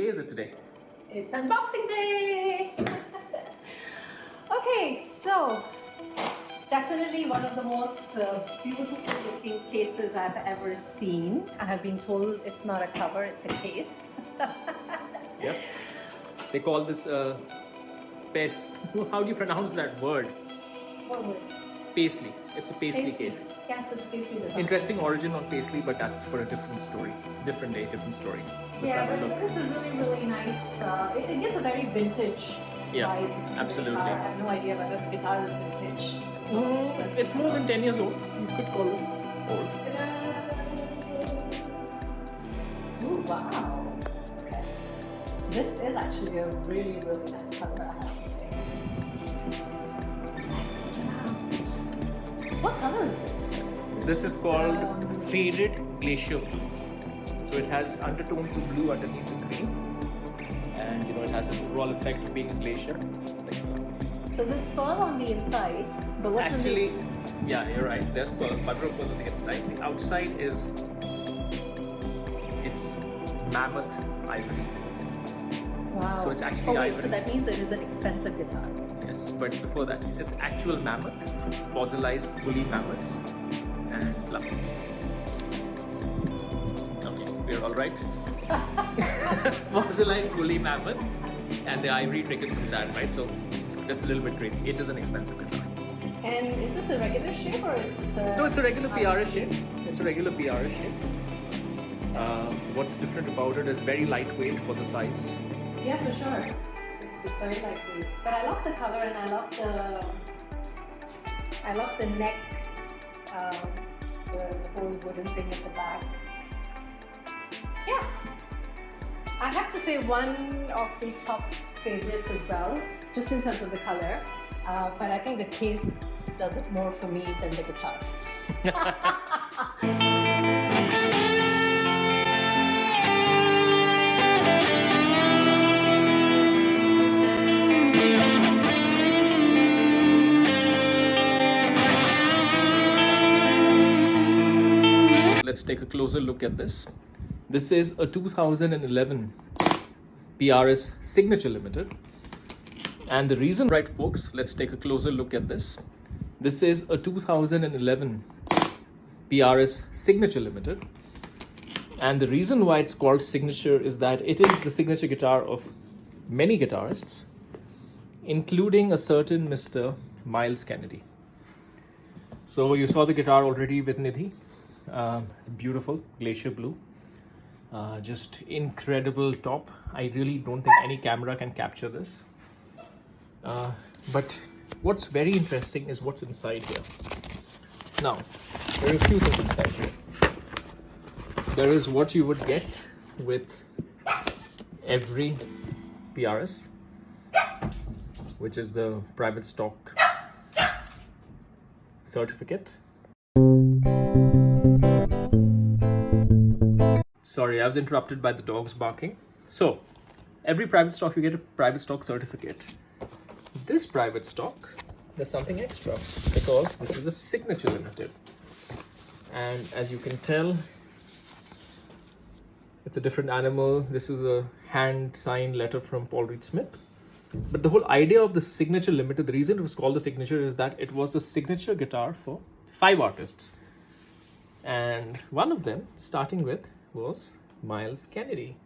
day is it today? It's unboxing day! Okay, so definitely one of the most beautiful looking cases I've ever seen. I have been told it's not a cover, it's a case. Yep. They call this how do you pronounce that word? What word? Paisley. It's a paisley case. Yes, it's paisley design. Interesting origin on paisley, but that's for a different story. Different day, different story. Let's Yeah, have a but look. it's a really, really nice, it gives a very vintage vibe to absolutely. the guitar. I have no idea whether the guitar is vintage. So It's more than 10 years old. You could call it old. Ooh, wow. Okay. This is actually a really, really nice cover, I have to say. Let's check it out. What color is this? This is called Faded Glacier Blue. So it has undertones of blue underneath the green. And it has an overall effect of being a glacier. So there's pearl on the inside, but what's actually, yeah, you're right. There's pearl, mother of pearl on the inside. The outside is it's mammoth ivory. Wow. So it's actually ivory. So that means it is an expensive guitar. Yes, but before that, it's actual mammoth, fossilized woolly mammoths, and lovely. Okay, we're all right. Fossilized woolly mammoth, and the ivory taken from that, right? So that's a little bit crazy. It is an expensive guitar. And is this a regular shape or it's a... No, it's a regular PRS shape. It's a regular PRS shape. What's different about it is very lightweight for the size. Yeah, for sure. It's very lightweight. But I love the color and I love the neck, the whole wooden thing at the back. Yeah. I have to say one of the top favorites as well, just in terms of the color. But I think the case does it more for me than the guitar. Let's take a closer look at this. This is a 2011 PRS Signature Limited. And the reason, right folks, let's take a closer look at this. This is a 2011 PRS Signature Limited. And the reason why it's called Signature is that it is the signature guitar of many guitarists, including a certain Mr. Myles Kennedy. So you saw the guitar already with Nidhi. It's beautiful, glacier blue. Just incredible top. I really don't think any camera can capture this. But what's very interesting is what's inside here. Now, there are a few things inside here. There is what you would get with every PRS, which is the private stock certificate. Sorry, I was interrupted by the dogs barking. So, every private stock, you get a private stock certificate. This private stock, there's something extra because this is a Signature Limited. And as you can tell, it's a different animal. This is a hand-signed letter from Paul Reed Smith. But the whole idea of the Signature Limited, the reason it was called the Signature is that it was a signature guitar for 5 artists. And one of them, starting with, was Myles Kennedy.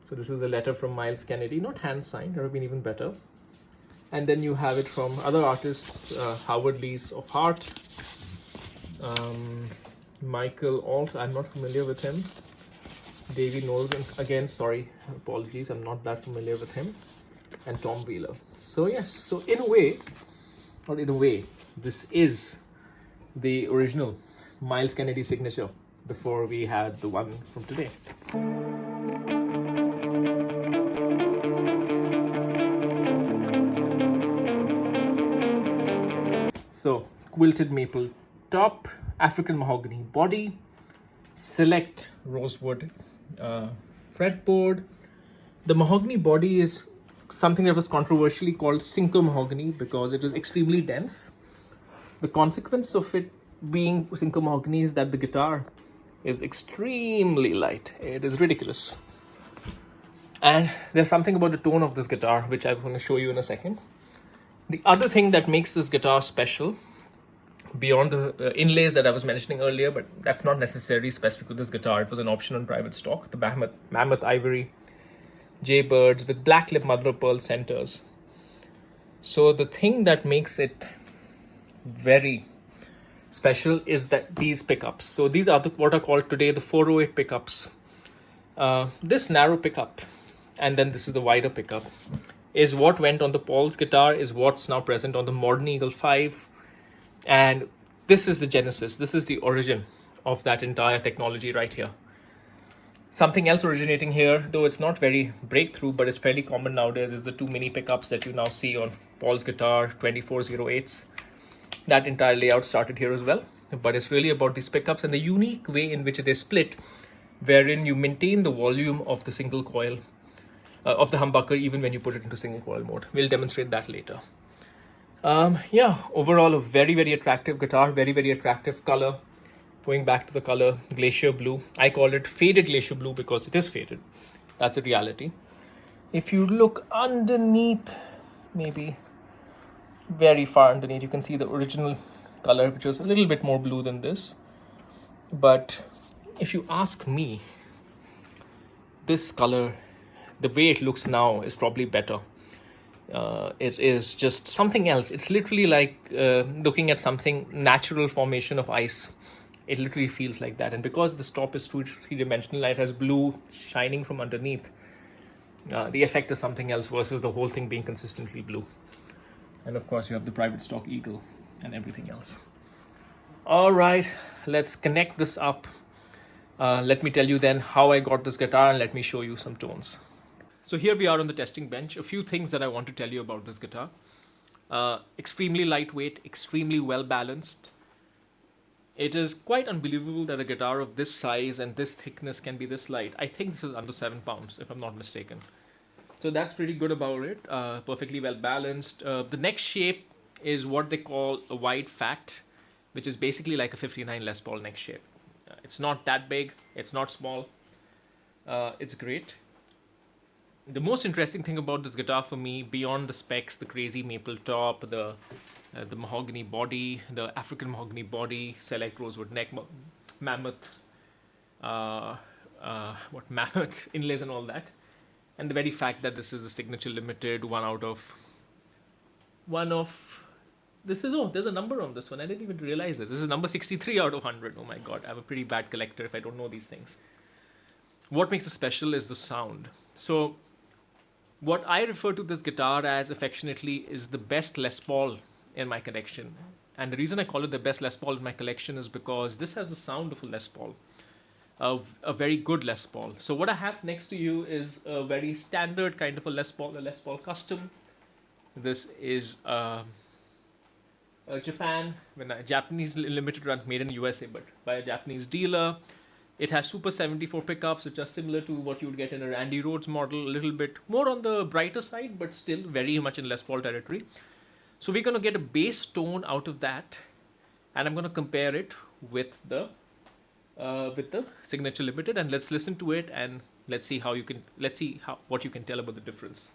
So this is a letter from Myles Kennedy, not hand-signed, it would have been even better. And then you have it from other artists, Howard Lees of Heart, Michael Alt, I'm not familiar with him. Davey Knowles, again, sorry, apologies, I'm not that familiar with him. And Tom Wheeler. So yes, so in a way, this is the original Myles Kennedy Signature before we had the one from today. So, quilted maple top, African mahogany body, select rosewood fretboard. The mahogany body is something that was controversially called sinker mahogany because it is extremely dense. The consequence of it being sinker mahogany is that the guitar is extremely light. It is ridiculous. And there's something about the tone of this guitar which I'm going to show you in a second. The other thing that makes this guitar special, beyond the inlays that I was mentioning earlier, but that's not necessarily specific to this guitar, it was an option on private stock, the Mammoth Ivory Jaybirds with black lip mother of pearl centers. So the thing that makes it very special is that these pickups. So these are what are called today the 408 pickups. This narrow pickup, and then this is the wider pickup, is what went on the Paul's guitar, is what's now present on the modern Eagle 5. And this is the genesis, this is the origin of that entire technology right here. Something else originating here, though it's not very breakthrough, but it's fairly common nowadays, is the two mini pickups that you now see on Paul's guitar 2408s. That entire layout started here as well. But it's really about these pickups and the unique way in which they split, wherein you maintain the volume of the single coil, of the humbucker, even when you put it into single coil mode. We'll demonstrate that later. Yeah, overall a very, very attractive guitar, very, very attractive color. Going back to the color, Glacier Blue. I call it faded Glacier Blue because it is faded. That's a reality. If you look underneath, maybe very far underneath, you can see the original color, which was a little bit more blue than this. But if you ask me, this color, the way it looks now, is probably better. It is just something else. It's literally like looking at something natural formation of ice. It literally feels like that. And because the top is three-dimensional, it has blue shining from underneath. The effect is something else versus the whole thing being consistently blue. And of course, you have the private stock Eagle and everything else. All right, let's connect this up. Let me tell you then how I got this guitar, and let me show you some tones. So here we are on the testing bench. A few things that I want to tell you about this guitar. Extremely lightweight, extremely well balanced. It is quite unbelievable that a guitar of this size and this thickness can be this light. I think this is under 7 pounds, if I'm not mistaken. So that's pretty good about it. Perfectly well balanced. The neck shape is what they call a wide fat, which is basically like a 59 Les Paul neck shape. It's not that big. It's not small. It's great. The most interesting thing about this guitar for me, beyond the specs, the crazy maple top, the mahogany body, the African mahogany body, select rosewood neck, mammoth, mammoth inlays and all that, and the very fact that this is a signature limited, there's a number on this one. I didn't even realize this. This is number 63 out of 100. Oh my god, I'm a pretty bad collector if I don't know these things. What makes it special is the sound. So what I refer to this guitar as affectionately is the best Les Paul in my collection. And the reason I call it the best Les Paul in my collection is because this has the sound of a Les Paul, a very good Les Paul. So what I have next to you is a very standard kind of a Les Paul custom. This is a Japanese limited run, made in USA, but by a Japanese dealer. It has Super 74 pickups, which are similar to what you would get in a Randy Rhoads model, a little bit more on the brighter side, but still very much in Les Paul territory. So we're going to get a bass tone out of that, and I'm going to compare it with the Signature Limited, and let's listen to it, and let's see what you can tell about the difference.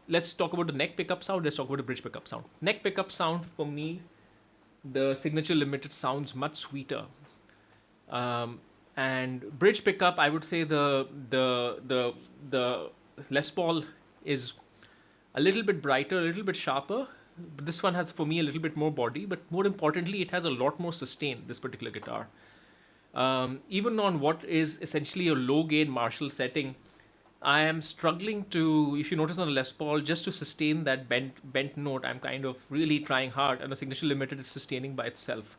Let's talk about the neck pickup sound. Let's talk about the bridge pickup sound. Neck pickup sound, for me, the Signature Limited sounds much sweeter. And bridge pickup, I would say the Les Paul is a little bit brighter, a little bit sharper. But this one has, for me, a little bit more body. But more importantly, it has a lot more sustain, this particular guitar. Even on what is essentially a low gain Marshall setting, I am struggling to, if you notice on the Les Paul, just to sustain that bent note, I'm kind of really trying hard, and the Signature Limited is sustaining by itself.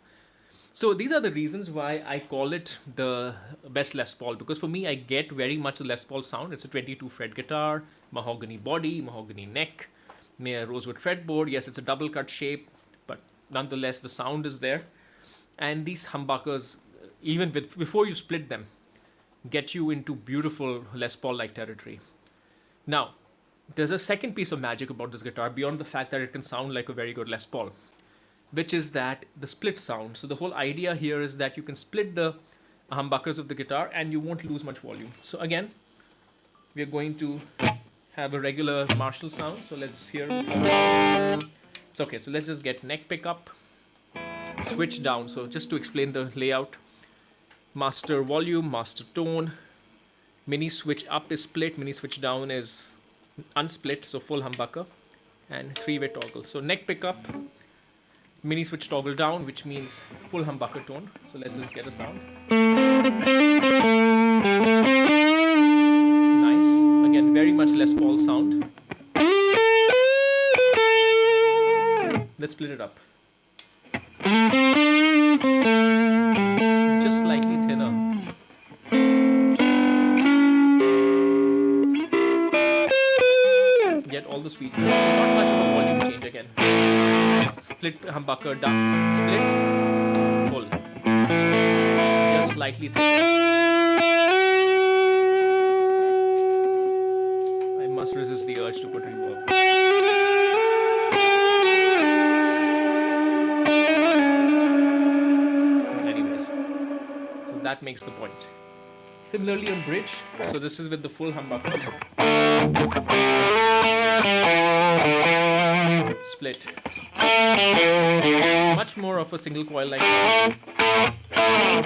So these are the reasons why I call it the best Les Paul, because for me I get very much the Les Paul sound. It's a 22 fret guitar, mahogany body, mahogany neck, rosewood fretboard. Yes, it's a double cut shape, but nonetheless the sound is there. And these humbuckers, even before you split them, get you into beautiful Les Paul like territory. Now, there's a second piece of magic about this guitar beyond the fact that it can sound like a very good Les Paul, which is that the split sound. So the whole idea here is that you can split the humbuckers of the guitar and you won't lose much volume. So again, we are going to have a regular Marshall sound. So let's hear how it sounds. It's okay, so let's just get neck pickup, switch down. So just to explain the layout, master volume, master tone, mini switch up is split, mini switch down is unsplit, so full humbucker, and 3-way toggle. So neck pickup, mini switch toggle down, which means full humbucker tone. So let's just get a sound. Nice. Again, very much Les Paul sound. Let's split it up. Just slightly thinner. Get all the sweetness. Not much of a volume change again. Split humbucker down, split, full. Just slightly thicker. I must resist the urge to put reverb. Anyways, so that makes the point. Similarly on bridge, so this is with the full humbucker. Split. Much more of a single coil like sound.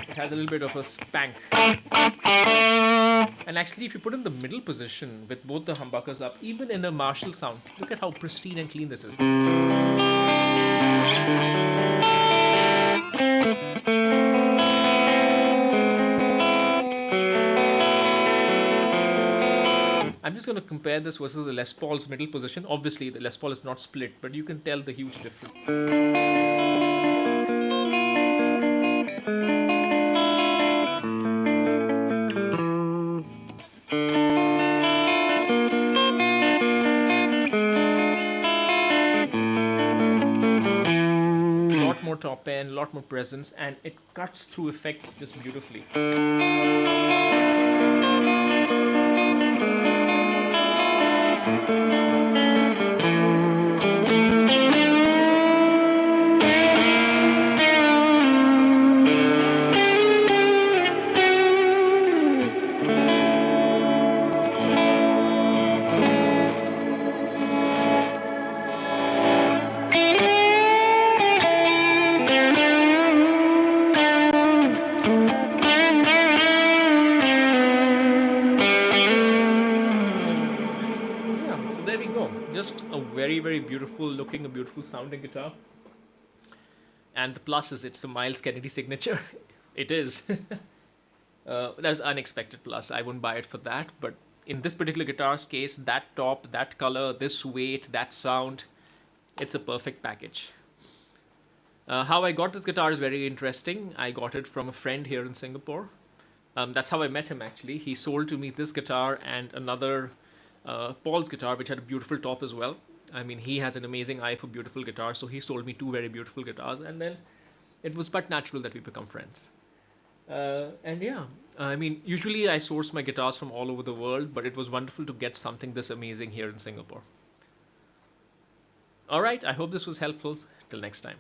It has a little bit of a spank. And actually, if you put in the middle position with both the humbuckers up, even in a Marshall sound, look at how pristine and clean this is. I'm just going to compare this versus the Les Paul's middle position. Obviously, the Les Paul is not split, but you can tell the huge difference. A lot more top end, a lot more presence, and it cuts through effects just beautifully. Just a very, very beautiful looking, a beautiful sounding guitar. And the plus is it's a Myles Kennedy Signature. It is. That's unexpected plus. I wouldn't buy it for that. But in this particular guitar's case, that top, that color, this weight, that sound, it's a perfect package. How I got this guitar is very interesting. I got it from a friend here in Singapore. That's how I met him actually. He sold to me this guitar and another Paul's guitar, which had a beautiful top as well. I mean, he has an amazing eye for beautiful guitars, so he sold me two very beautiful guitars, and then it was but natural that we become friends. And yeah, I mean, usually I source my guitars from all over the world, but it was wonderful to get something this amazing here in Singapore. Alright, I hope this was helpful. Till next time.